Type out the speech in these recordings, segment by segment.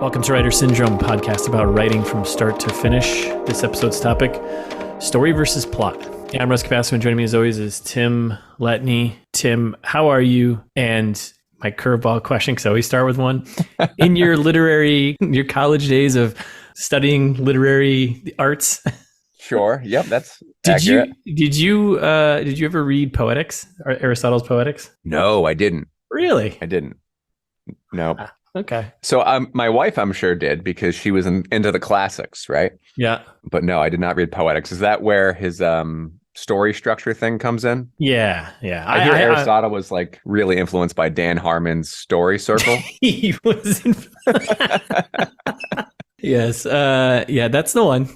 Welcome to Writer Syndrome, podcast about writing from start to finish. This episode's topic, story versus plot. I'm Russ and joining me as always is Tim Letney. Tim, how are you? And my curveball question, because I always start with one. In your your college days of studying literary arts. Sure. Yep, that's accurate. Did you ever read Poetics, or Aristotle's Poetics? No, I didn't. Really? I didn't. No. Okay. So my wife, I'm sure, did, because she was into the classics, right? Yeah. But no, I did not read Poetics. Is that where his story structure thing comes in? Yeah. I hear Aristotle was like really influenced by Dan Harmon's story circle. He was. Yes. Yeah, that's the one.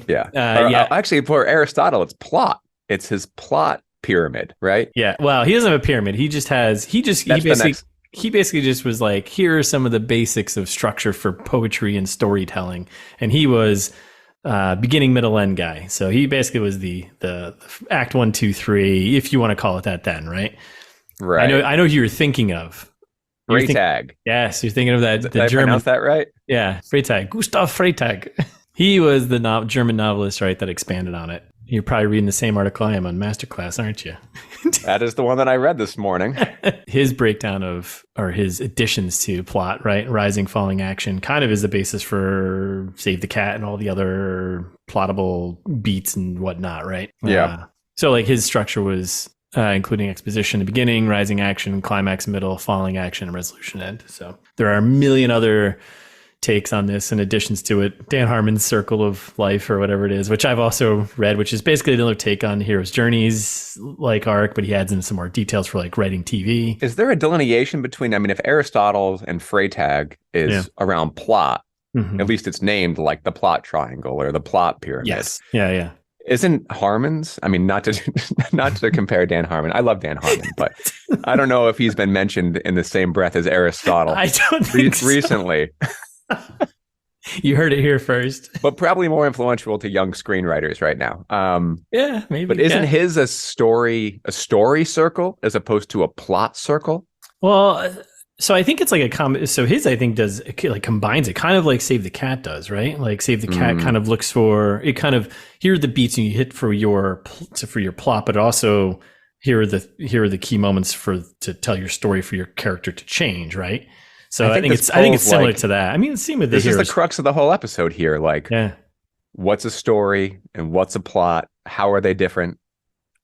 Yeah. Yeah. Actually, for Aristotle, it's plot. It's his plot pyramid, right? Yeah. Well, he doesn't have a pyramid. He basically just was like, here are some of the basics of structure for poetry and storytelling. And he was beginning, middle, end guy. So he basically was the act 1, 2, 3, if you want to call it that then, right? Right. I know who you're thinking of. Freytag. Yes, you're thinking of that. Did I pronounce that right? Yeah, Freytag. Gustav Freytag. He was the German novelist, right, that expanded on it. You're probably reading the same article I am on Masterclass, aren't you? That is the one that I read this morning. His breakdown or his additions to plot, right? Rising, falling, action kind of is the basis for Save the Cat and all the other plottable beats and whatnot, right? Yeah. So like his structure was including exposition, the beginning, rising action, climax, middle, falling action, and resolution end. So there are a million other takes on this and additions to it. Dan Harmon's Circle of Life or whatever it is, which I've also read, which is basically another take on Hero's Journeys like arc, but he adds in some more details for like writing TV. Is there a delineation between, if Aristotle and Freytag is around plot, at least it's named like the plot triangle or the plot pyramid. Yes. Yeah. Isn't Harmon's, not to compare Dan Harmon. I love Dan Harmon, but I don't know if he's been mentioned in the same breath as Aristotle. I don't think recently. You heard it here first. But probably more influential to young screenwriters right now. Yeah, maybe. But isn't his a story circle as opposed to a plot circle? Well, so I think it's like so his, I think, does like combines it, kind of like Save the Cat does, right? Like Save the Cat kind of looks for it, kind of here are the beats and you hit for your plot, but also here are the key moments to tell your story for your character to change, right? So I think it's similar to that. Same with this is the crux of the whole episode here. Like, what's a story and what's a plot? How are they different?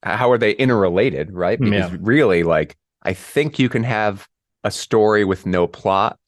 How are they interrelated? Right? Because really, like, I think you can have a story with no plot.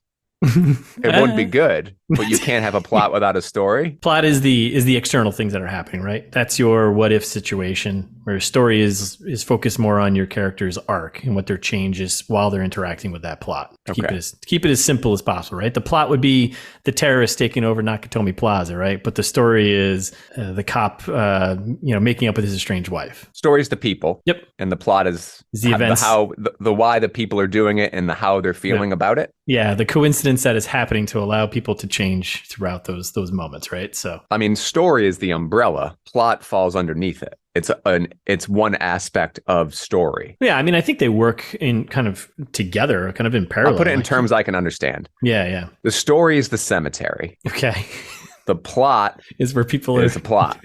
It wouldn't be good, but you can't have a plot without a story. Plot is the external things that are happening, right? That's your what if situation, where a story is focused more on your character's arc and what their changes while they're interacting with that plot. Keep it as simple as possible, right? The plot would be the terrorists taking over Nakatomi Plaza, right? But the story is the cop, making up with his estranged wife. Story's the people. Yep. And the plot is the events, the why the people are doing it and the how they're feeling about it. Yeah, the coincidence that is happening to allow people to change throughout those moments, right? So, story is the umbrella. Plot falls underneath it. It's one aspect of story. Yeah, I think they work in kind of together, kind of in parallel. I'll put it in terms I can understand. Yeah. The story is the cemetery. Okay. The plot is where people is the plot.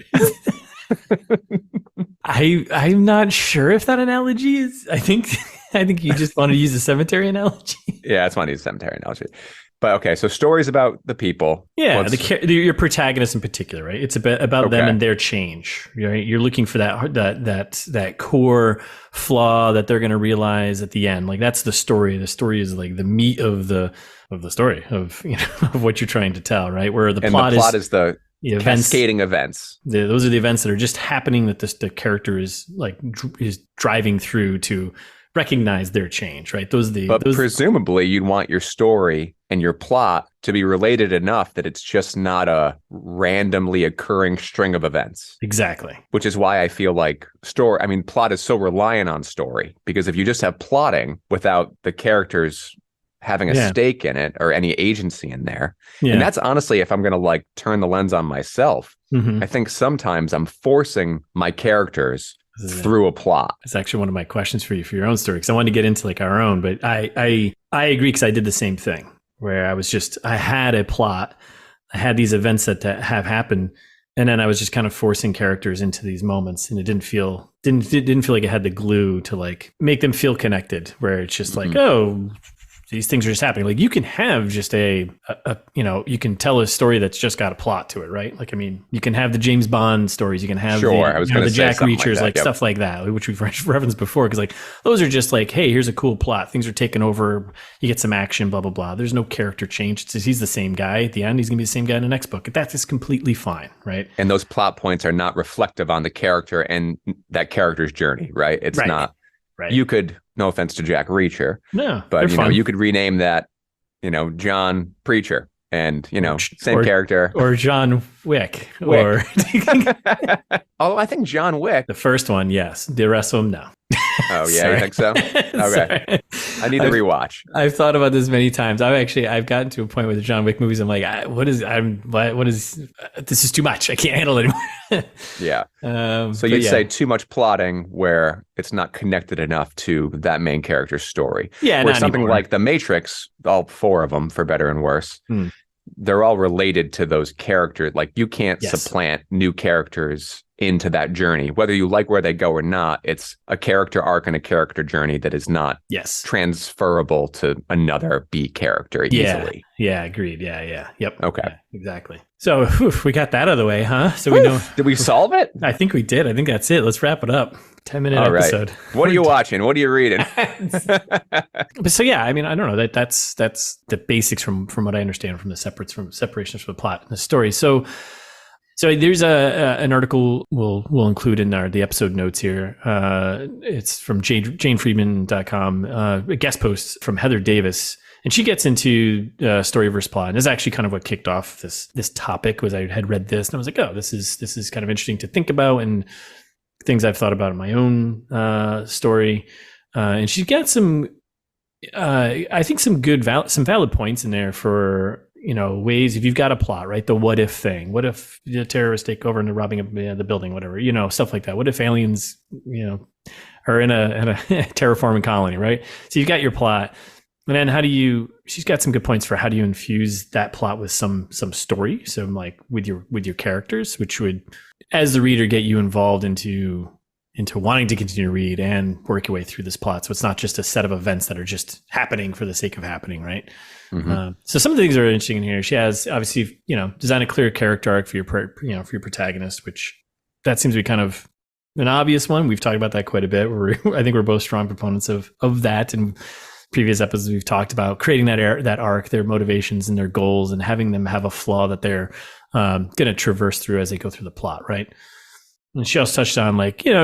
I'm not sure if that analogy is. I think you just want to use a cemetery analogy. Yeah, I just want to use a cemetery analogy. But okay, so stories about the people. Yeah, your protagonist in particular, right? It's about them and their change. Right? You're looking for that core flaw that they're going to realize at the end. Like that's the story. The story is like the meat of the story of of what you're trying to tell, right? Where the plot is the cascading events. Those are the events that are just happening that the character is driving through to recognize their change, right? Presumably you'd want your story and your plot to be related enough that it's just not a randomly occurring string of events. Exactly. Which is why I feel like plot is so reliant on story, because if you just have plotting without the characters having a stake in it or any agency in there. Yeah. And that's honestly, if I'm going to turn the lens on myself, I think sometimes I'm forcing my characters through a plot. It's actually one of my questions for you for your own story, because I wanted to get into our own, but I agree, because I did the same thing. where I had a plot, I had these events that have happened, and then I was just kind of forcing characters into these moments, and it didn't feel like it had the glue to like make them feel connected, where it's just like, oh, these things are just happening. Like you can have just you can tell a story that's just got a plot to it, right? Like, I mean, you can have the James Bond stories, you can have the Jack Reachers, like stuff like that, which we've referenced before. Cause like, those are just like, hey, here's a cool plot. Things are taken over. You get some action, blah, blah, blah. There's no character change. It's just, he's the same guy at the end. He's going to be the same guy in the next book. That's just completely fine. Right. And those plot points are not reflective on the character and that character's journey, right? It's not. Right. You could, no offense to Jack Reacher, but you could rename that, John Preacher, and same character, or John Wick. Or I think John Wick, the first one, yes. The rest of them, no. Oh yeah, you think so? Okay, I need to rewatch. I've thought about this many times. I've gotten to a point with the John Wick movies. I'm like, this is too much. I can't handle it anymore. Yeah. So you'd say too much plotting where it's not connected enough to that main character's story. Yeah. Where something like The Matrix, all 4 of them, for better and worse, they're all related to those characters. Like you can't supplant new characters into that journey, whether you like where they go or not. It's a character arc and a character journey that is not transferable to another B character easily. Yeah, agreed. Yeah. Yep. Okay. Yeah, exactly. So we got that out of the way, huh? So we know. Did we solve it? I think we did. I think that's it. Let's wrap it up. 10-minute episode. What are you watching? What are you reading? But so yeah, I mean, I don't know. That's the basics from what I understand from the separations from the plot and the story. So there's an article we'll include in the episode notes here. It's from janefriedman.com, a guest post from Heather Davis. And she gets into story versus plot. And this is actually kind of what kicked off this topic, was I had read this and I was like, oh, this is kind of interesting to think about and things I've thought about in my own story. And she's got some, I think some valid points in there for, ways, if you've got a plot, right? The what if thing. What if the terrorists take over and they're robbing the building, whatever, stuff like that. What if aliens, are in a terraforming colony, right? So you've got your plot. And then she's got some good points for how do you infuse that plot with some story. So like with your characters, which would, as the reader, get you involved into wanting to continue to read and work your way through this plot. So it's not just a set of events that are just happening for the sake of happening, right? Mm-hmm. So some of the things that are interesting in here. She has obviously, design a clear character arc for your protagonist, which that seems to be kind of an obvious one. We've talked about that quite a bit. I think we're both strong proponents of that. And previous episodes we've talked about creating that arc, their motivations and their goals, and having them have a flaw that they're going to traverse through as they go through the plot, right? And she also touched on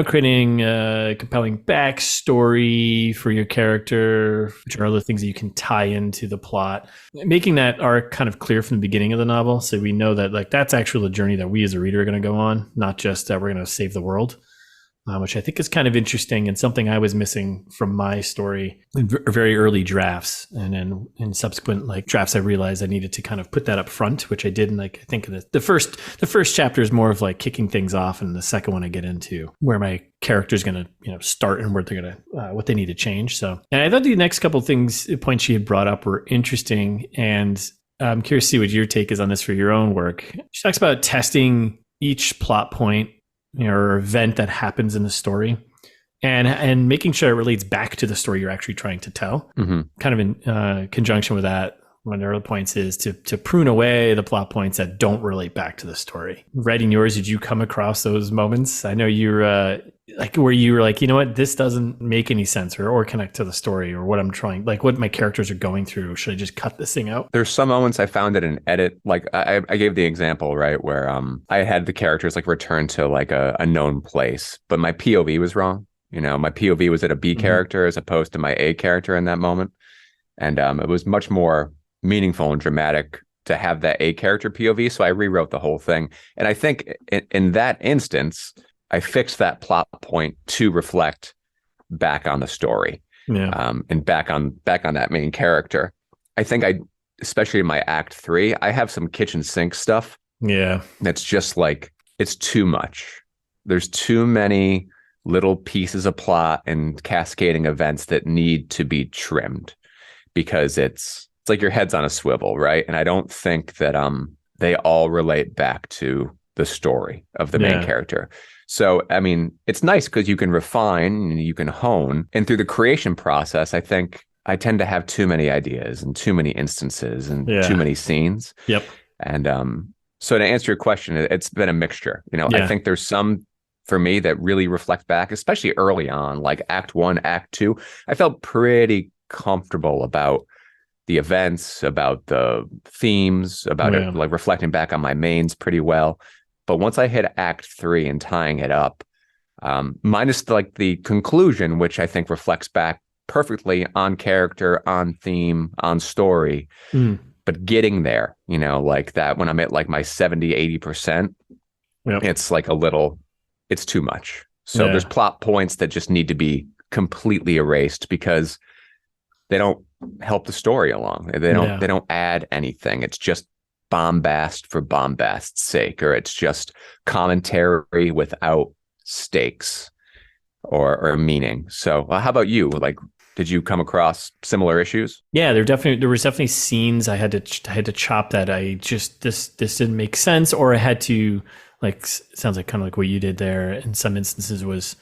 creating a compelling backstory for your character, which are other things that you can tie into the plot, making that arc kind of clear from the beginning of the novel, so we know that that's actually the journey that we as a reader are going to go on, not just that we're going to save the world. Which I think is kind of interesting and something I was missing from my story in very early drafts. And then in subsequent drafts, I realized I needed to kind of put that up front, which I did. And I think the first chapter is more of kicking things off. And the second one I get into where my character is going to, start and where they're going to, what they need to change. So, and I thought the next couple of points she had brought up were interesting. And I'm curious to see what your take is on this for your own work. She talks about testing each plot point or event that happens in the story and making sure it relates back to the story you're actually trying to tell. Mm-hmm. Kind of in conjunction with that, one of the other points is to prune away the plot points that don't relate back to the story. Writing yours, did you come across those moments? I know you're where you were like, you know what, this doesn't make any sense or connect to the story or what I'm trying, what my characters are going through. Should I just cut this thing out? There's some moments I found it in edit. I gave the example, right, where I had the characters return to a known place, but my POV was wrong. My POV was at a B character as opposed to my A character in that moment. And it was much more meaningful and dramatic to have that A character POV. So I rewrote the whole thing. And I think in that instance, I fixed that plot point to reflect back on the story, and back on that main character. I think especially in my Act 3, I have some kitchen sink stuff. Yeah, that's just it's too much. There's too many little pieces of plot and cascading events that need to be trimmed because it's it's like your head's on a swivel, right? And I don't think that they all relate back to the story of the main character. So, I mean, it's nice because you can refine and you can hone. And through the creation process, I think I tend to have too many ideas and too many instances and too many scenes. Yep. And so to answer your question, it's been a mixture. You know, I think there's some for me that really reflect back, especially early on, like Act 1, Act 2. I felt pretty comfortable about the events, about the themes, about it, like reflecting back on my mains pretty well. But once I hit Act 3 and tying it up, minus like the conclusion, which I think reflects back perfectly on character, on theme, on story, but getting there, you know, like that when I'm at like my 70-80%, it's like it's too much. So there's plot points that just need to be completely erased because they don't help the story along. They don't add anything. It's just bombast for bombast's sake, or it's just commentary without stakes or meaning. So how about you? Like, did you come across similar issues? Yeah, there was definitely scenes I had to chop that I just this didn't make sense, or I had to, like, sounds like kind of like what you did there in some instances was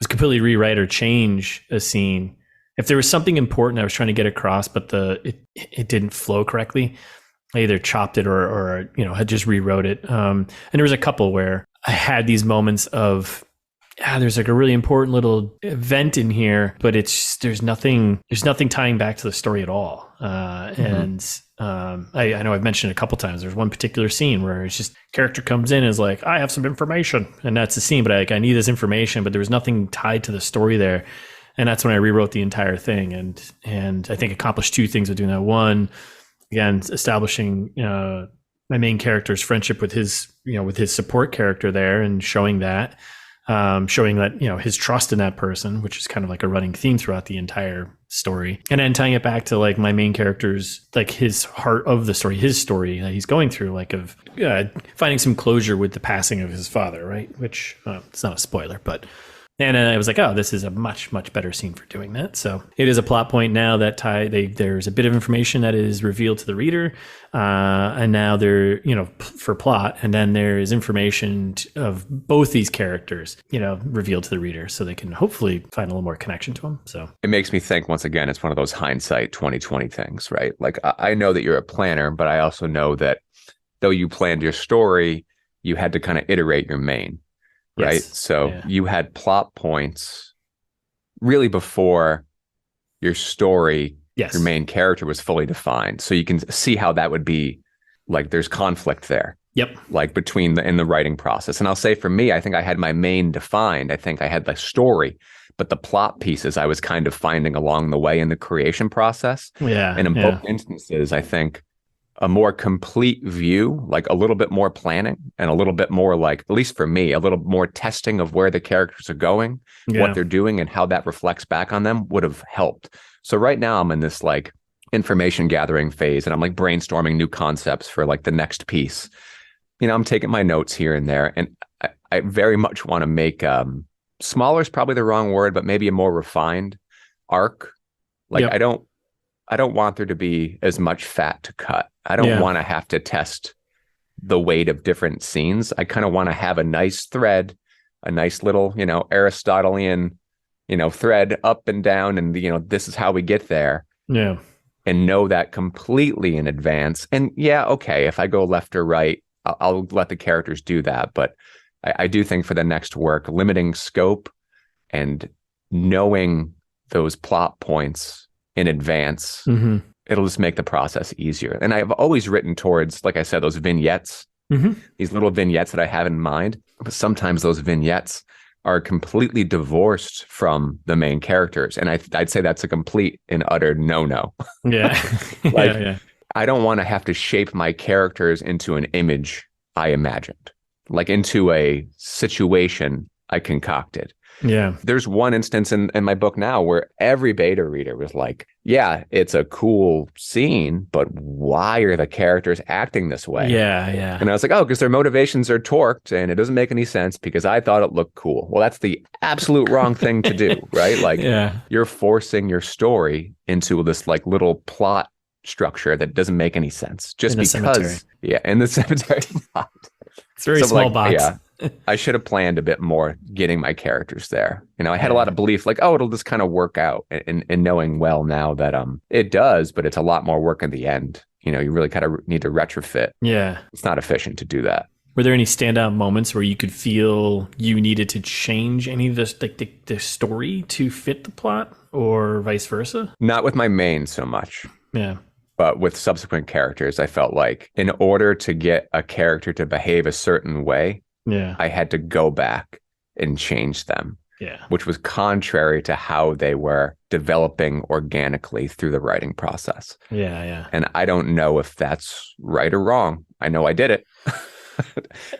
completely rewrite or change a scene. If there was something important I was trying to get across, but it didn't flow correctly, I either chopped it or you know, had just rewrote it. And there was a couple where I had these moments of, there's like a really important little event in here, but there's nothing tying back to the story at all. And I know I've mentioned it a couple times. There's one particular scene where it's just character comes in and is like, I have some information, and that's the scene, but I need this information, but there was nothing tied to the story there. And that's when I rewrote the entire thing, and I think accomplished two things with doing that. One, again, establishing my main character's friendship with his support character there, and showing that, you know, his trust in that person, which is kind of like a running theme throughout the entire story. And then tying it back to like my main character's, like his heart of the story, his story that he's going through, like of finding some closure with the passing of his father, right? Which it's not a spoiler, but. And I was like, oh, this is a much, much better scene for doing that. So it is a plot point now that there's a bit of information that is revealed to the reader. And now they're, you know, for plot. And then there is information of both these characters, you know, revealed to the reader so they can hopefully find a little more connection to them. So it makes me think, once again, it's one of those hindsight 2020 things, right? Like I know that you're a planner, but I also know that though you planned your story, you had to kind of iterate your main. Right. Yes. So you had plot points really before your story, your main character was fully defined. So you can see how that would be like there's conflict there. Yep. Like in the writing process. And I'll say for me, I think I had my main defined. I think I had the story, but the plot pieces I was kind of finding along the way in the creation process. Yeah. And in both instances, I think a more complete view, like a little bit more planning and a little bit more, like, at least for me, a little more testing of where the characters are going, what they're doing, and how that reflects back on them would have helped. So right now I'm in this like information gathering phase, and I'm like brainstorming new concepts for like the next piece. You know, I'm taking my notes here and there, and I very much want to make smaller is probably the wrong word, but maybe a more refined arc. Like I don't want there to be as much fat to cut. I don't want to have to test the weight of different scenes. I kind of want to have a nice thread, a nice little, you know, Aristotelian, you know, thread up and down. And, you know, this is how we get there. Yeah. And know that completely in advance. And okay, if I go left or right, I'll let the characters do that. But I do think for the next work, limiting scope and knowing those plot points in advance, it'll just make the process easier. And I've always written towards, like I said, those vignettes, these little vignettes that I have in mind. But sometimes those vignettes are completely divorced from the main characters. And I'd say that's a complete and utter no-no. Yeah. I don't want to have to shape my characters into an image I imagined, like into a situation I concocted. Yeah. There's one instance in my book now where every beta reader was like, yeah, it's a cool scene, but why are the characters acting this way? Yeah. And I was like, oh, because their motivations are torqued and it doesn't make any sense because I thought it looked cool. Well, that's the absolute wrong thing to do, right? Like you're forcing your story into this like little plot structure that doesn't make any sense just in the cemetery. because, yeah, in the cemetery plot. It's a very small box. Yeah, I should have planned a bit more getting my characters there. I had a lot of belief like, oh, it'll just kind of work out, and knowing well now that it does, but it's a lot more work in the end. You really kind of need to retrofit. Yeah. It's not efficient to do that. Were there any standout moments where you could feel you needed to change any of this, like the story to fit the plot, or vice versa? Not with my main so much. Yeah. But with subsequent characters, I felt like in order to get a character to behave a certain way, I had to go back and change them. Yeah. Which was contrary to how they were developing organically through the writing process. Yeah, yeah. And I don't know if that's right or wrong. I know I did it.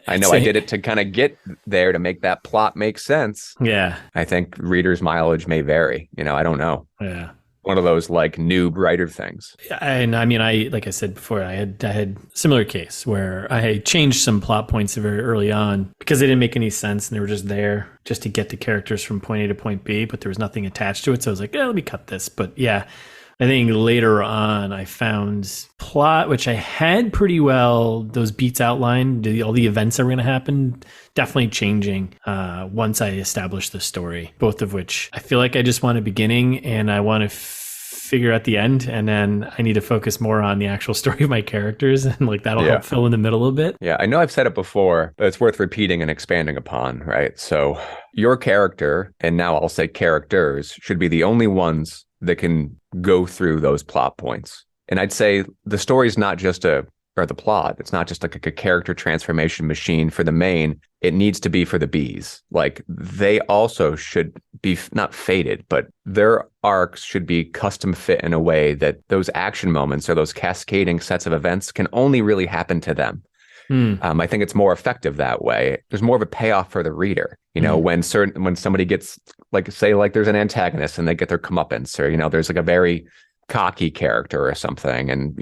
I know I did it to kind of get there to make that plot make sense. Yeah. I think readers' mileage may vary. I don't know. Yeah. One of those like noob writer things. And I mean, like I said before, I had similar case where I had changed some plot points very early on because they didn't make any sense and they were just there just to get the characters from point A to point B, but there was nothing attached to it. So I was like, let me cut this. But yeah, I think later on I found plot, which I had pretty well, those beats outlined, all the events that were going to happen, definitely changing once I established the story, both of which I feel like I just want a beginning and I want to figure out the end, and then I need to focus more on the actual story of my characters, and like that'll help fill in the middle a bit. Yeah, I know I've said it before, but it's worth repeating and expanding upon, right? So your character, and now I'll say characters, should be the only ones that can go through those plot points. And I'd say the story is not just the plot. It's not just like a character transformation machine for the main. It needs to be for the bees. Like they also should be not fated, but their arcs should be custom fit in a way that those action moments or those cascading sets of events can only really happen to them. I think it's more effective that way. There's more of a payoff for the reader. When somebody gets like, say, like there's an antagonist and they get their comeuppance, or there's like a very cocky character or something, and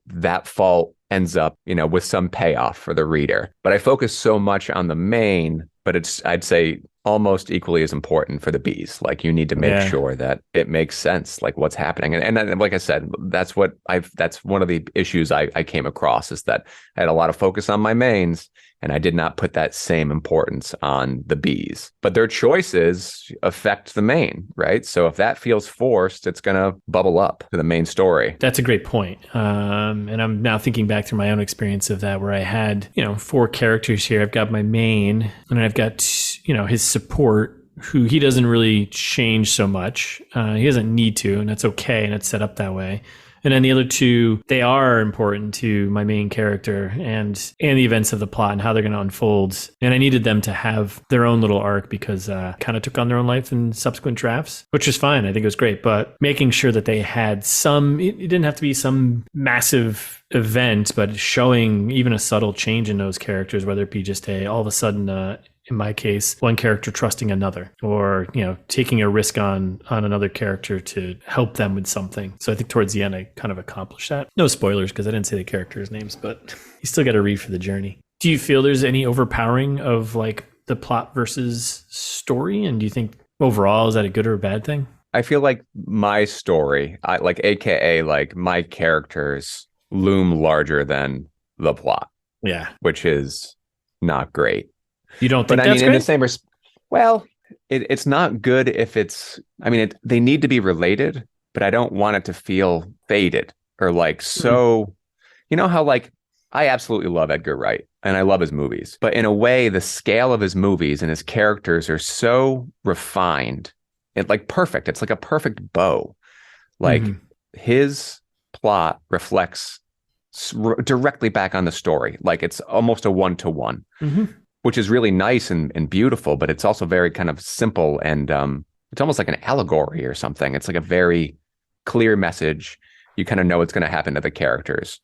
that fault ends up with some payoff for the reader. But I focus so much on the main, but it's, I'd say, almost equally as important for the bees. Like you need to make sure that it makes sense, like what's happening. And like I said, that's one of the issues I came across, is that I had a lot of focus on my mains and I did not put that same importance on the bees. But their choices affect the main, right? So if that feels forced, it's going to bubble up to the main story. That's a great point. And I'm now thinking back through my own experience of that, where I had, 4 characters here. I've got my main, and I've got, his support, who he doesn't really change so much. He doesn't need to, and that's okay, and it's set up that way. And then the other 2, they are important to my main character and the events of the plot and how they're going to unfold. And I needed them to have their own little arc because kind of took on their own life in subsequent drafts, which is fine. I think it was great. But making sure that they had it didn't have to be some massive event, but showing even a subtle change in those characters, whether it be just all of a sudden, in my case, one character trusting another, or, taking a risk on another character to help them with something. So I think towards the end, I kind of accomplished that. No spoilers, because I didn't say the characters' names, but you still got to read for the journey. Do you feel there's any overpowering of like the plot versus story? And do you think overall, is that a good or a bad thing? I feel like my story, AKA like my characters loom larger than the plot. Yeah. Which is not great. You don't think but that's I mean, great? In the same well, it's not good if it's, they need to be related, but I don't want it to feel faded or like, so, how like, I absolutely love Edgar Wright and I love his movies, but in a way, the scale of his movies and his characters are so refined and like perfect. It's like a perfect bow. Like his plot reflects directly back on the story. Like it's almost a 1-to-1. Which is really nice and beautiful, but it's also very kind of simple and it's almost like an allegory or something. It's like a very clear message. You kind of know what's going to happen to the characters.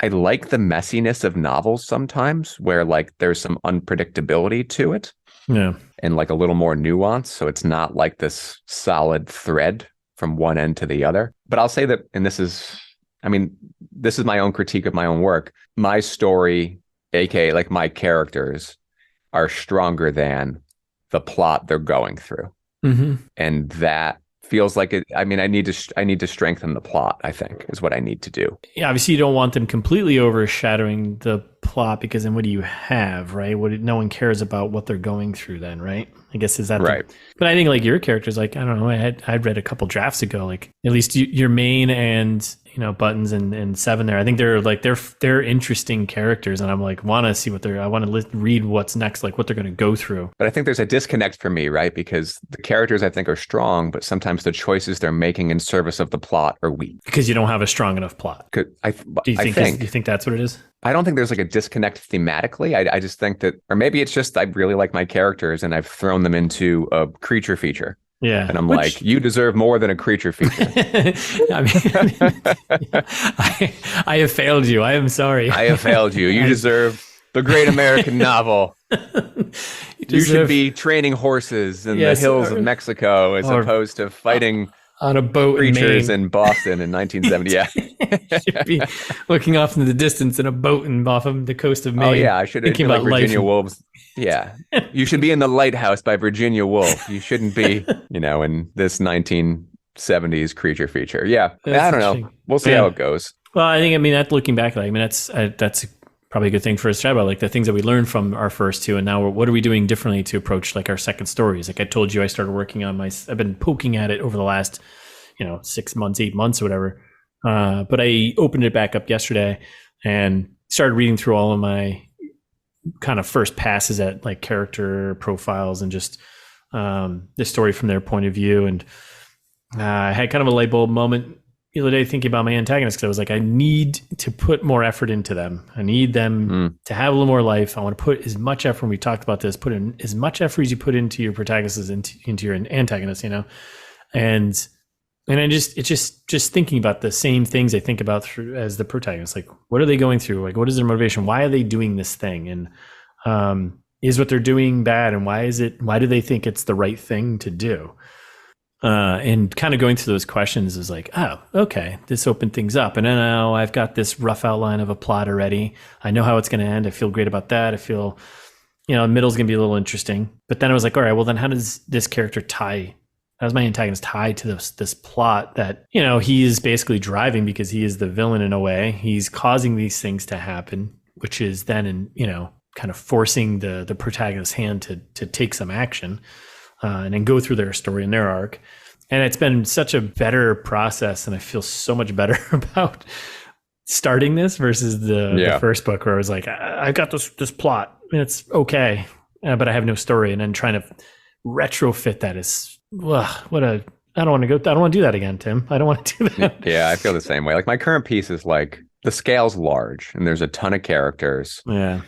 I like the messiness of novels sometimes, where like there's some unpredictability to it. Yeah. And like a little more nuance. So it's not like this solid thread from one end to the other. But I'll say that, and this is my own critique of my own work. My story, aka like my characters, are stronger than the plot they're going through. And that feels like it. I mean, I need to strengthen the plot, I think, is what I need to do. Yeah, obviously you don't want them completely overshadowing the plot, because then what do you have, right? No one cares about what they're going through then, right? I guess is that right. But I think like your characters, like, I don't know, I'd read a couple drafts ago, like at least your main and Buttons and Seven there. I think they're interesting characters, and I'm like want to see I want to read what's next, like what they're going to go through. But I think there's a disconnect for me, right? Because the characters I think are strong, but sometimes the choices they're making in service of the plot are weak. Because you don't have a strong enough plot. Do you think that's what it is? I don't think there's like a disconnect thematically. I just think that, or maybe it's just I really like my characters and I've thrown them into a creature feature. Yeah. And I'm like, you deserve more than a creature feature. I mean, I have failed you. I am sorry. I have failed you. You deserve the great American novel. You should be training horses in the hills of Mexico as opposed to fighting on a boat creatures in Boston in 1970. Yeah. Should be looking off into the distance in a boat and off of the coast of Maine. Oh yeah, I should have thinking about Virginia Woolf's. Yeah, you should be in The Lighthouse by Virginia Woolf. You shouldn't be, in this 1970s creature feature. Yeah, I don't know. We'll see how it goes. Well, I think that looking back, that's probably a good thing for us to chat about, like the things that we learned from our first two, and now what are we doing differently to approach like our second stories? Like I told you, I started working on I've been poking at it over the last 6 months, 8 months or whatever, but I opened it back up yesterday and started reading through all of my kind of first passes at like character profiles and just the story from their point of view. And I had kind of a light bulb moment the other day thinking about my antagonists, because I was like, I need to put more effort into them. I need them to have a little more life. I want to put as much effort, when we talked about this, put in as much effort as you put into your protagonists into your antagonists, and I it's just thinking about the same things I think about as the protagonist. Like, what are they going through? Like, what is their motivation? Why are they doing this thing? And is what they're doing bad? And why do they think it's the right thing to do? And kind of going through those questions is like, oh, okay, this opened things up. And now I've got this rough outline of a plot already. I know how it's going to end. I feel great about that. I feel, the middle's going to be a little interesting. But then I was like, all right, well then how does this character how does my antagonist tie to this plot that, he is basically driving, because he is the villain in a way. He's causing these things to happen, which is then, kind of forcing the protagonist's hand to take some action. And then go through their story and their arc. And it's been such a better process, and I feel so much better about starting this versus the first book, where I was like, I've got this plot and it's okay, but I have no story. And then trying to retrofit that is, I don't want to do that again, Tim. I don't want to do that. Yeah, I feel the same way. Like my current piece is like, the scale's large and there's a ton of characters. Yeah.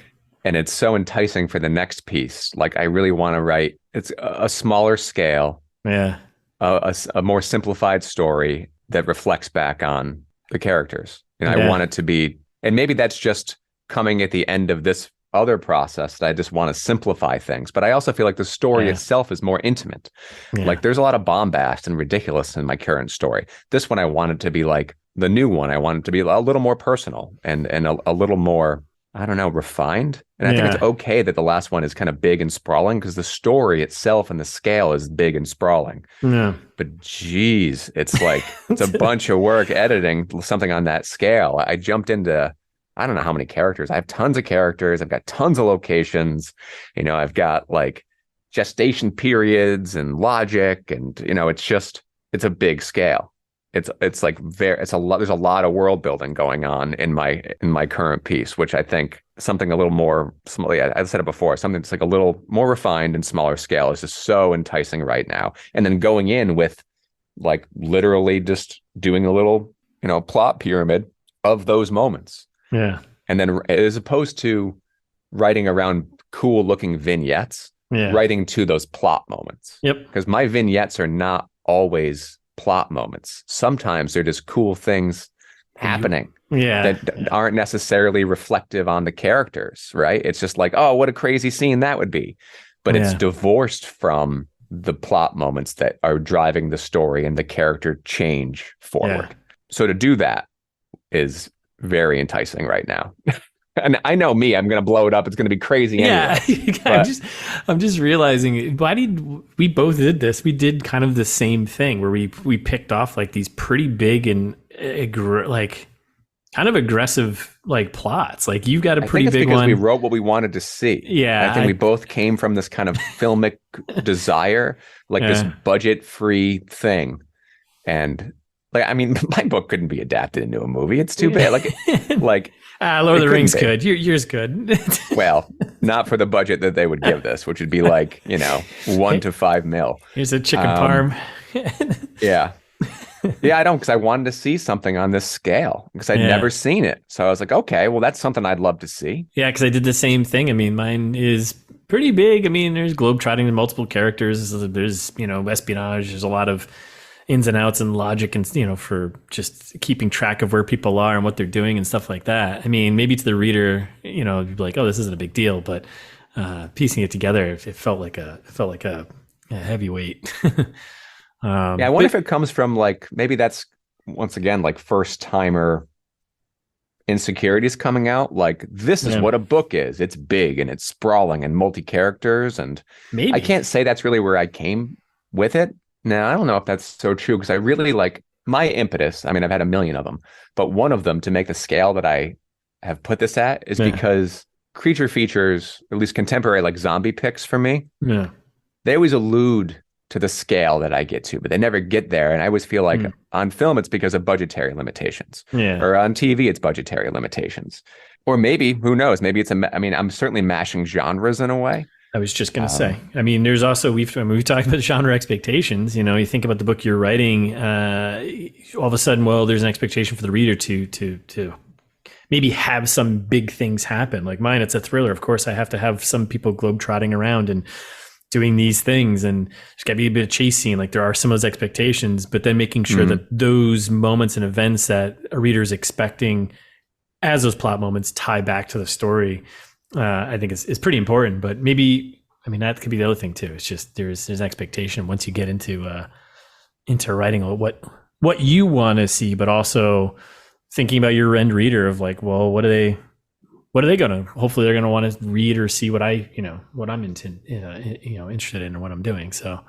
And it's so enticing for the next piece. Like I really want to write, it's a smaller scale. Yeah. A more simplified story that reflects back on the characters. And I want it to be, and maybe that's just coming at the end of this other process that I just want to simplify things. But I also feel like the story itself is more intimate. Yeah. Like there's a lot of bombast and ridiculous in my current story. This one, I wanted to be like the new one. I wanted to be a little more personal and a little more, I don't know, refined. And I think it's okay that the last one is kind of big and sprawling, because the story itself and the scale is big and sprawling. Yeah. But geez, it's like, it's a bunch of work editing something on that scale. I jumped into, I don't know how many characters. I have tons of characters. I've got tons of locations. I've got like gestation periods and logic, and it's a big scale. It's like it's a lot. There's a lot of world building going on in my current piece, which I think something a little more. I said it before. Something that's like a little more refined and smaller scale is just so enticing right now. And then going in with like literally just doing a little plot pyramid of those moments. Yeah. And then as opposed to writing around cool looking vignettes, writing to those plot moments. Yep. Because my vignettes are not always plot moments. Sometimes they're just cool things happening that aren't necessarily reflective on the characters, right? It's just like, oh, what a crazy scene that would be. But it's divorced from the plot moments that are driving the story and the character change forward. So to do that is very enticing right now. And I know me, I'm going to blow it up. It's going to be crazy anyway. Yeah, I'm just realizing, why did we both did this? We did kind of the same thing where we picked off like these pretty big and like kind of aggressive like plots. Like you've got a pretty big one. We wrote what we wanted to see. Yeah, I think we both came from this kind of filmic desire, like this budget-free thing, and like I mean, my book couldn't be adapted into a movie. It's too bad. Like Lord of the Rings could. Yours could. Well, not for the budget that they would give this, which would be like, $1 to $5 million. Here's a chicken parm. Yeah. Yeah, I don't, because I wanted to see something on this scale because I'd never seen it. So I was like, okay, well, that's something I'd love to see. Yeah, because I did the same thing. I mean, mine is pretty big. I mean, there's globetrotting and multiple characters. There's, espionage. There's a lot of ins and outs and logic and, for just keeping track of where people are and what they're doing and stuff like that. I mean, maybe to the reader, you'd be like, oh, this isn't a big deal. But piecing it together, it felt like a heavyweight. I wonder if it comes from like, maybe that's once again, like first timer insecurities coming out. Like this is what a book is. It's big and it's sprawling and multi-characters. And maybe I can't say that's really where I came with it. Now, I don't know if that's so true because I really like my impetus. I mean, I've had a million of them, but one of them to make the scale that I have put this at is because creature features, at least contemporary, like zombie picks for me. Yeah. They always allude to the scale that I get to, but they never get there. And I always feel like on film, it's because of budgetary limitations. Yeah. Or on TV, it's budgetary limitations. Or maybe, who knows? Maybe I'm certainly mashing genres in a way. I was just going to say, I mean, there's also, we've talked about genre expectations. You think about the book you're writing, all of a sudden, well, there's an expectation for the reader to maybe have some big things happen. Like mine, it's a thriller. Of course, I have to have some people globetrotting around and doing these things, and there's got to be a bit of chase scene. Like there are some of those expectations, but then making sure that those moments and events that a reader is expecting as those plot moments tie back to the story, I think is pretty important. But maybe, I mean, that could be the other thing too. It's just there's an expectation once you get into writing what you want to see, but also thinking about your end reader of like, well, what are they going to, hopefully they're going to want to read or see what I'm interested in or what I'm doing. So,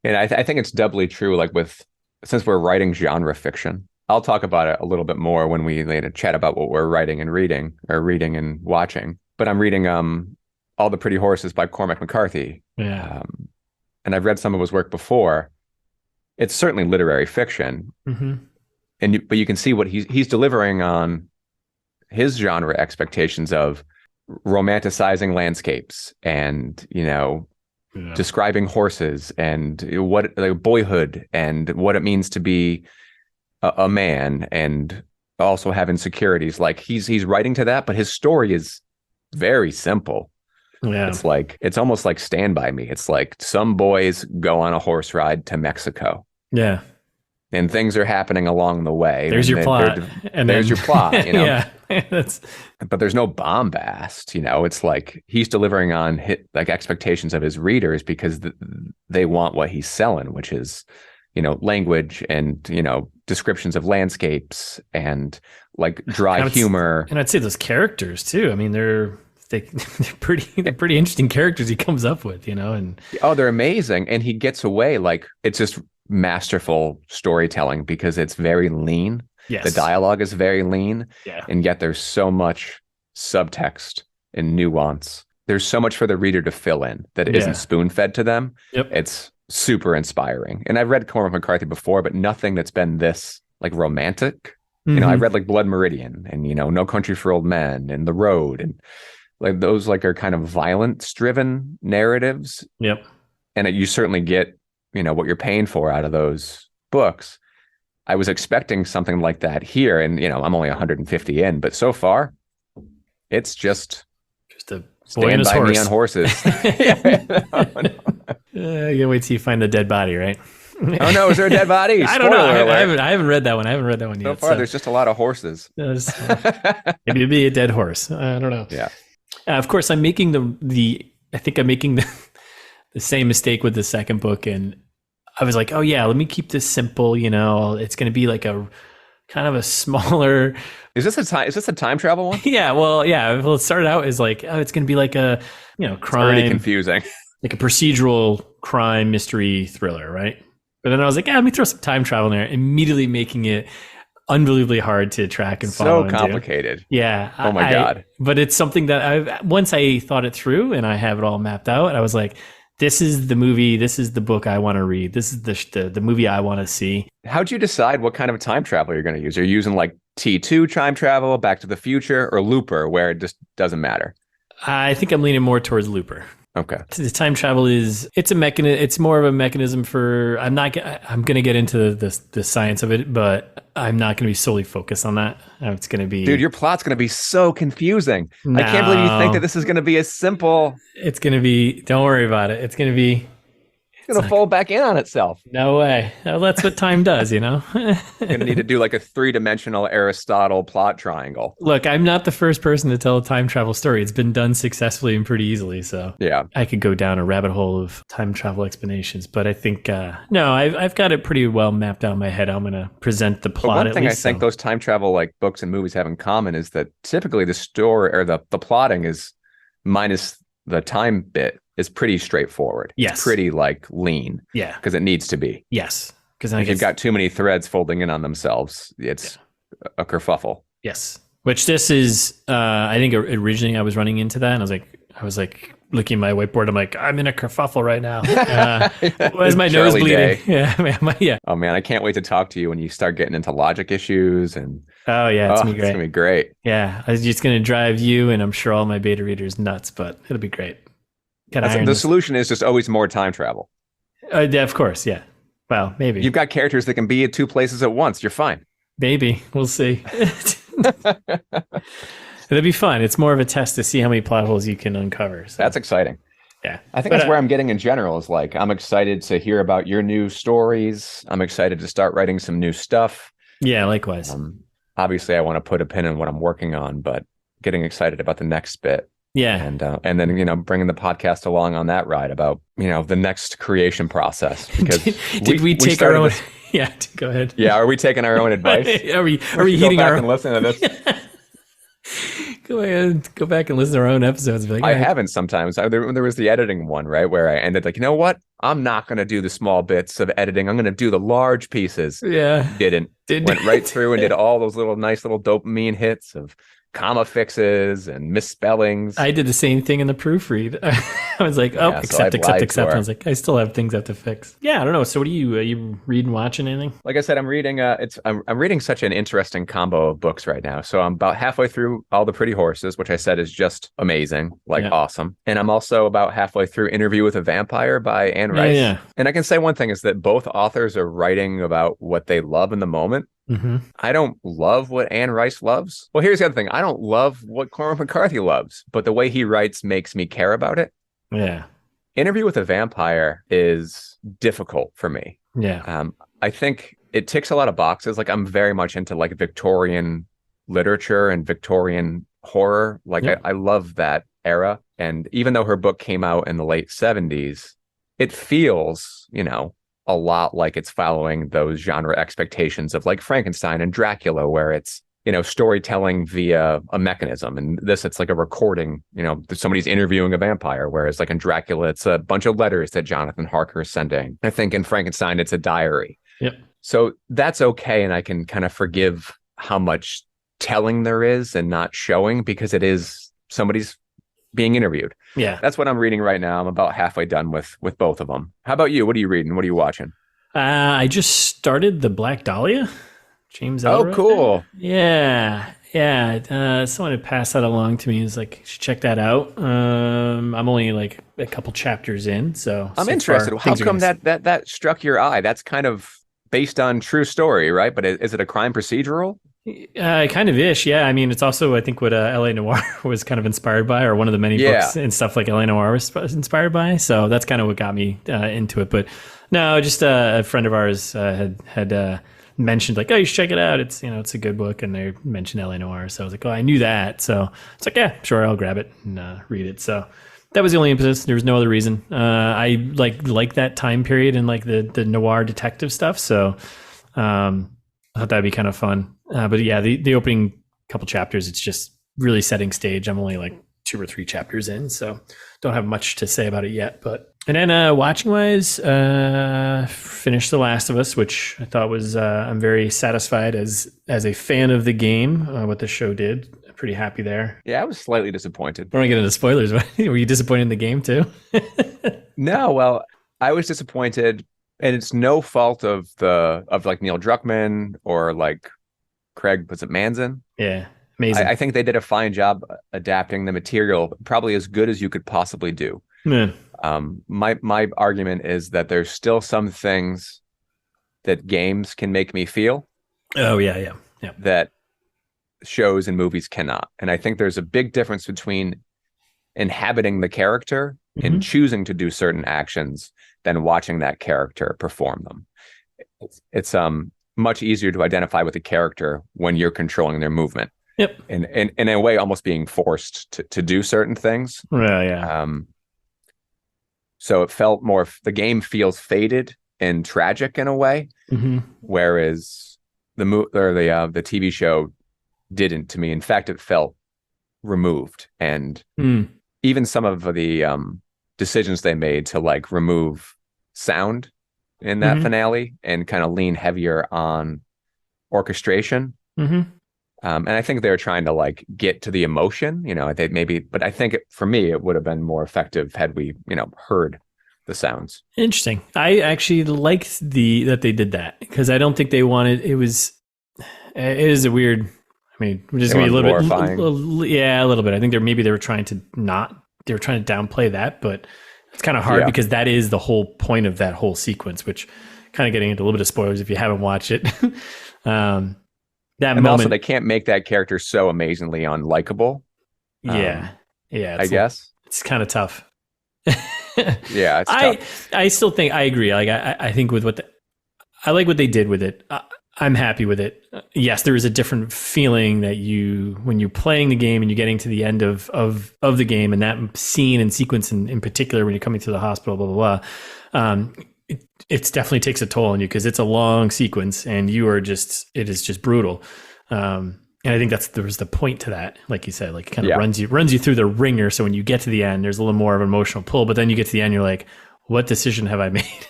and I think it's doubly true. Like since we're writing genre fiction, I'll talk about it a little bit more when we later chat about what we're writing and reading and watching. But I'm reading All the Pretty Horses by Cormac McCarthy. Yeah. And I've read some of his work before. It's certainly literary fiction. Mm-hmm. But you can see what he's delivering on his genre expectations of romanticizing landscapes and, describing horses and what like boyhood and what it means to be a man and also have insecurities. Like he's writing to that, but his story is very simple. Yeah. It's almost like Stand By Me. It's like some boys go on a horse ride to Mexico. Yeah. And things are happening along the way. There's your plot. And there's your plot, Yeah. But there's no bombast, It's like he's delivering on expectations of his readers because they want what he's selling, which is, language and, descriptions of landscapes and like dry humor. And I'd say those characters too. I mean, they're pretty interesting characters he comes up with, and they're amazing. And he gets away it's just masterful storytelling because it's very lean. Yes. The dialogue is very lean. Yeah. And yet there's so much subtext and nuance. There's so much for the reader to fill in that isn't spoon-fed to them. Yep. It's super inspiring. And I've read Cormac McCarthy before, but nothing that's been this romantic. Mm-hmm. I've read Blood Meridian and, No Country for Old Men and The Road and those are kind of violence-driven narratives. Yep. And you certainly get what you're paying for out of those books. I was expecting something like that here, and I'm only 150 in, but so far, it's just a boy and his horse. Me on horses. You wait till you find the dead body, right? Oh no, is there a dead body? I don't know. I haven't read that one. Yet. So far, there's just a lot of horses. Maybe it'd be a dead horse. I don't know. Yeah. Of course, I'm making I think I'm making the same mistake with the second book, and I was like, oh yeah, let me keep this simple. It's going to be like a kind of a smaller. Is this a time travel one? Yeah, well, yeah. Well, it started out as like, oh, it's going to be like a, crime. It's already confusing. Like a procedural crime mystery thriller, right? But then I was like, let me throw some time travel in there, immediately making it unbelievably hard to track and follow. So complicated. Yeah. Oh my God. But it's something that once I thought it through and I have it all mapped out, I was like, this is the movie. This is the book I want to read. This is the movie I want to see. How'd you decide what kind of time travel you're going to use? Are you using like T2 time travel, Back to the Future, or Looper, where it just doesn't matter? I think I'm leaning more towards Looper. Okay. The time travel it's a mechanism. It's more of a mechanism for. I'm going to get into the science of it, but I'm not going to be solely focused on that. It's going to be. Dude, your plot's going to be so confusing. No, I can't believe you think that this is going to be as simple. It's going to be. Don't worry about it. It's going to be. It's going to fold back in on itself. No way. That's what time does, You're going to need to do like a 3-dimensional Aristotle plot triangle. Look, I'm not the first person to tell a time travel story. It's been done successfully and pretty easily. So yeah, I could go down a rabbit hole of time travel explanations. But I think, no, I've got it pretty well mapped out in my head. I'm going to present the plot. But one thing I think those time travel like books and movies have in common is that typically the story or the plotting is minus the time bit. Is pretty straightforward. Yes. It's pretty like lean. Yeah. Because it needs to be. Yes. Because if you've got too many threads folding in on themselves, it's a kerfuffle. Yes. Which this is, I think originally I was running into that and I was like looking at my whiteboard. I'm like, I'm in a kerfuffle right now. Why is my nose bleeding? Yeah. Oh man, I can't wait to talk to you when you start getting into logic issues and. Oh yeah, it's gonna be great. Yeah. I was just going to drive you and I'm sure all my beta readers nuts, but it'll be great. The solution is just always more time travel. Yeah, of course, yeah. Well, maybe. You've got characters that can be at two places at once. You're fine. Maybe. We'll see. It'll be fun. It's more of a test to see how many plot holes you can uncover. So. That's exciting. Yeah. I think that's where I'm getting in general is like, I'm excited to hear about your new stories. I'm excited to start writing some new stuff. Yeah, likewise. Obviously, I want to put a pin in what I'm working on, but getting excited about the next bit. Yeah. And then, bringing the podcast along on that ride about, the next creation process. Because did we take our own? Yeah, go ahead. Yeah. Are we taking our own advice? are we heating our own? And listen to this. Go back and listen to our own episodes. Like, I haven't sometimes. There was the editing one, right? Where I ended like, you know what? I'm not going to do the small bits of editing. I'm going to do the large pieces. Yeah. Went right through and did all those nice little dopamine hits of comma fixes and misspellings. I did the same thing in the proofread. I was like, accept. I was like, I still have things I have to fix. Yeah, I don't know. So what are you reading, watching anything? Like I said, I'm reading I'm reading such an interesting combo of books right now. So I'm about halfway through All the Pretty Horses, which I said is just amazing, awesome. And I'm also about halfway through Interview with a Vampire by Anne Rice. Yeah. And I can say one thing is that both authors are writing about what they love in the moment. Mm-hmm. I don't love what Anne Rice loves. Well, here's the other thing. I don't love what Cormac McCarthy loves, but the way he writes makes me care about it. Yeah. Interview with a Vampire is difficult for me. Yeah. I think it ticks a lot of boxes. Like I'm very much into like Victorian literature and Victorian horror. Like I love that era. And even though her book came out in the late 70s, it feels, a lot like it's following those genre expectations of like Frankenstein and Dracula, where it's, storytelling via a mechanism. And this, it's like a recording, somebody's interviewing a vampire, whereas like in Dracula, it's a bunch of letters that Jonathan Harker is sending. I think in Frankenstein, it's a diary. Yep. So that's okay. And I can kind of forgive how much telling there is and not showing because it is somebody's being interviewed. Yeah. That's what I'm reading right now. I'm about halfway done with both of them. How about you? What are you reading? What are you watching? I just started The Black Dahlia. James L. Oh, cool. Yeah. Someone had passed that along to me. He was like, check that out. I'm only like a couple chapters in. So I'm interested. How come that struck your eye? That's kind of based on true story, right? But is it a crime procedural? Kind of ish, yeah. I mean, it's also, I think, what L.A. Noire was kind of inspired by, or one of the many books and stuff like L.A. Noire was inspired by. So that's kind of what got me into it. But no, just a friend of ours had mentioned like, oh, you should check it out. It's it's a good book, and they mentioned L.A. Noire. So I was like, oh, I knew that. So it's like, yeah, sure, I'll grab it and read it. So that was the only impetus. There was no other reason. I like that time period and like the noir detective stuff. So I thought that'd be kind of fun. But yeah, the opening couple chapters, it's just really setting stage. I'm only like 2 or 3 chapters in, so don't have much to say about it yet. But and then watching wise, finished The Last of Us, which I thought was I'm very satisfied as a fan of the game. What the show did, pretty happy there. Yeah, I was slightly disappointed. I don't want to get into spoilers. But were you disappointed in the game too? No, well, I was disappointed, and it's no fault of like Neil Druckmann or like Craig, was it Manzin? Yeah, amazing. I think they did a fine job adapting the material, probably as good as you could possibly do. Yeah. My argument is that there's still some things that games can make me feel. Oh yeah. That shows and movies cannot. And I think there's a big difference between inhabiting the character and choosing to do certain actions than watching that character perform them. It's much easier to identify with a character when you're controlling their movement. Yep. And in a way, almost being forced to do certain things. Yeah. So it felt more, the game feels faded and tragic in a way, whereas the TV show didn't to me. In fact, it felt removed, and even some of the decisions they made to like remove sound in that finale and kind of lean heavier on orchestration. And I think they're trying to like get to the emotion, they maybe, but I think for me, it would have been more effective had we, heard the sounds. Interesting. I actually liked that they did that, because I don't think they wanted, it is a weird, I mean, just be a little bit, a little bit. I think they were trying to downplay that, but it's kind of hard because that is the whole point of that whole sequence, which kind of getting into a little bit of spoilers if you haven't watched it. That and moment, also they can't make that character so amazingly unlikable. I guess it's kind of tough. Yeah, it's tough. I still think I agree. Like I think with I like what they did with it. I'm happy with it. Yes, there is a different feeling that when you're playing the game and you're getting to the end of the game, and that scene and sequence in particular when you're coming to the hospital, blah blah blah. It definitely takes a toll on you because it's a long sequence and it is just brutal. And I think there was the point to that, like you said, like it kind of runs you through the ringer. So when you get to the end, there's a little more of an emotional pull, but then you get to the end, you're like, what decision have I made?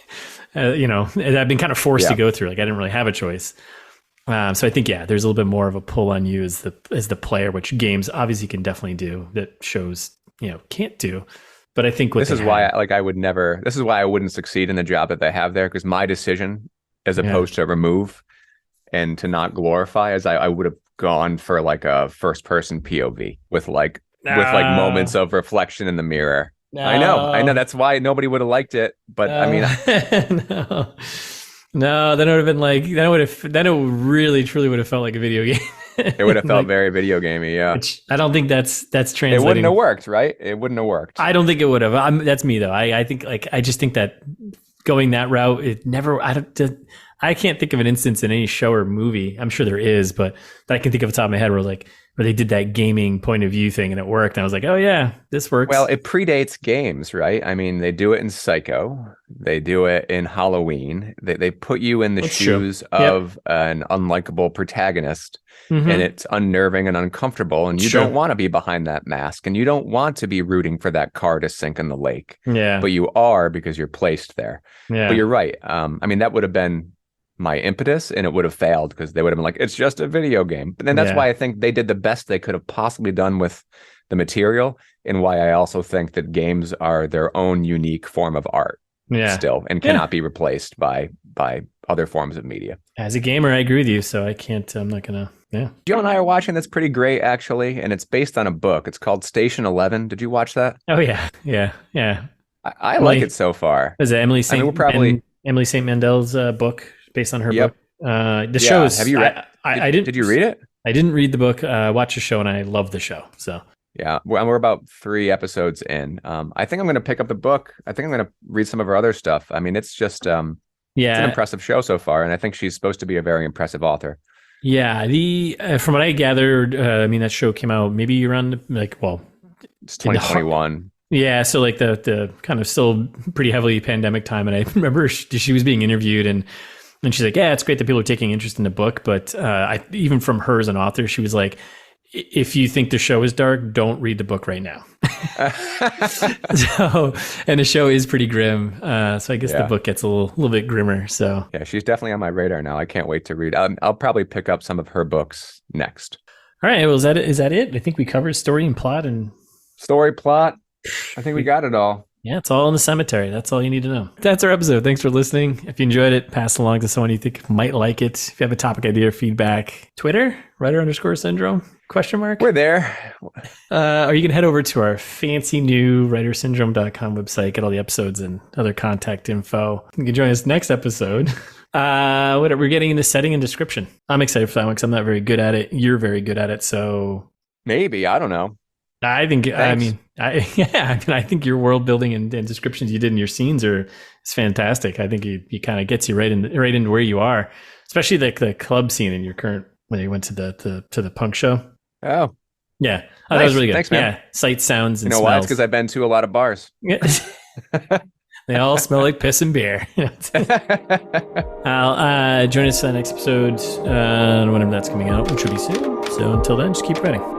And I've been kind of forced to go through, like I didn't really have a choice. So I think, there's a little bit more of a pull on you as the player, which games obviously can definitely do that shows, can't do. But I think this is why I wouldn't succeed in the job that they have there, because my decision, as opposed to remove and to not glorify, as I would have gone for like a first person POV with moments of reflection in the mirror. No. I know that's why nobody would have liked it, but I mean, no, then it would have been like, then it really truly would have felt like a video game. It would have felt very video gamey, yeah. Which I don't think that's translating. It wouldn't have worked, right? It wouldn't have worked. I don't think it would have. That's me though. I think I just think that going that route, it never. I can't think of an instance in any show or movie. I'm sure there is, but that I can think of off the top of my head where they did that gaming point of view thing and it worked. And I was like, oh yeah, this works. Well, it predates games, right? I mean, they do it in Psycho. They do it in Halloween. They put you in the shoes of an unlikable protagonist, and it's unnerving and uncomfortable. And you don't want to be behind that mask, and you don't want to be rooting for that car to sink in the lake. Yeah. But you are, because you're placed there. Yeah. But you're right. I mean, that would have been my impetus, and it would have failed because they would have been like, it's just a video game. But then that's why I think they did the best they could have possibly done with the material, and why I also think that games are their own unique form of art still, and cannot be replaced by other forms of media. As a gamer, I agree with you, so I'm not gonna. Joe and I are watching that's pretty great, actually, and it's based on a book. It's called Station 11. Did you watch that? Oh yeah. I like it so far. Is it Emily St. Mandel's book based on her book? The show is. Have you read? Did you read it? I didn't read the book. Watch the show, and I love the show. So yeah, we're about 3 episodes in. I think I'm going to pick up the book. I think I'm going to read some of her other stuff. I mean, it's just it's an impressive show so far, and I think she's supposed to be a very impressive author. Yeah, from what I gathered, I mean, that show came out maybe around it's 2021. Yeah, so like the kind of still pretty heavily pandemic time, and I remember she was being interviewed, and And she's like, yeah, it's great that people are taking interest in the book, but even from her as an author, she was like, if you think the show is dark, don't read the book right now. So, and the show is pretty grim. So I guess the book gets a little bit grimmer. So yeah, she's definitely on my radar now. I can't wait to read. I'll probably pick up some of her books next. All right. Well, is that it? I think we covered story and plot and story plot. I think we got it all. Yeah, it's all in the cemetery. That's all you need to know. That's our episode. Thanks for listening. If you enjoyed it, pass it along to someone you think might like it. If you have a topic idea or feedback, Twitter, writer_syndrome, ? We're there. Or you can head over to our fancy new writersyndrome.com website, get all the episodes and other contact info. You can join us next episode. We're getting into setting and description. I'm excited for that one because I'm not very good at it. You're very good at it. So maybe, I don't know. I think, I think your world building and descriptions you did in your scenes is fantastic. I think it kind of gets you right into where you are, especially the club scene in your current, when you went to the punk show. Oh, yeah. That was really good. Thanks, man. Yeah. Sights, sounds, and smells. why? It's because I've been to a lot of bars. Yeah. They all smell like piss and beer. I'll join us for the next episode, whenever that's coming out, which will be soon. So until then, just keep writing.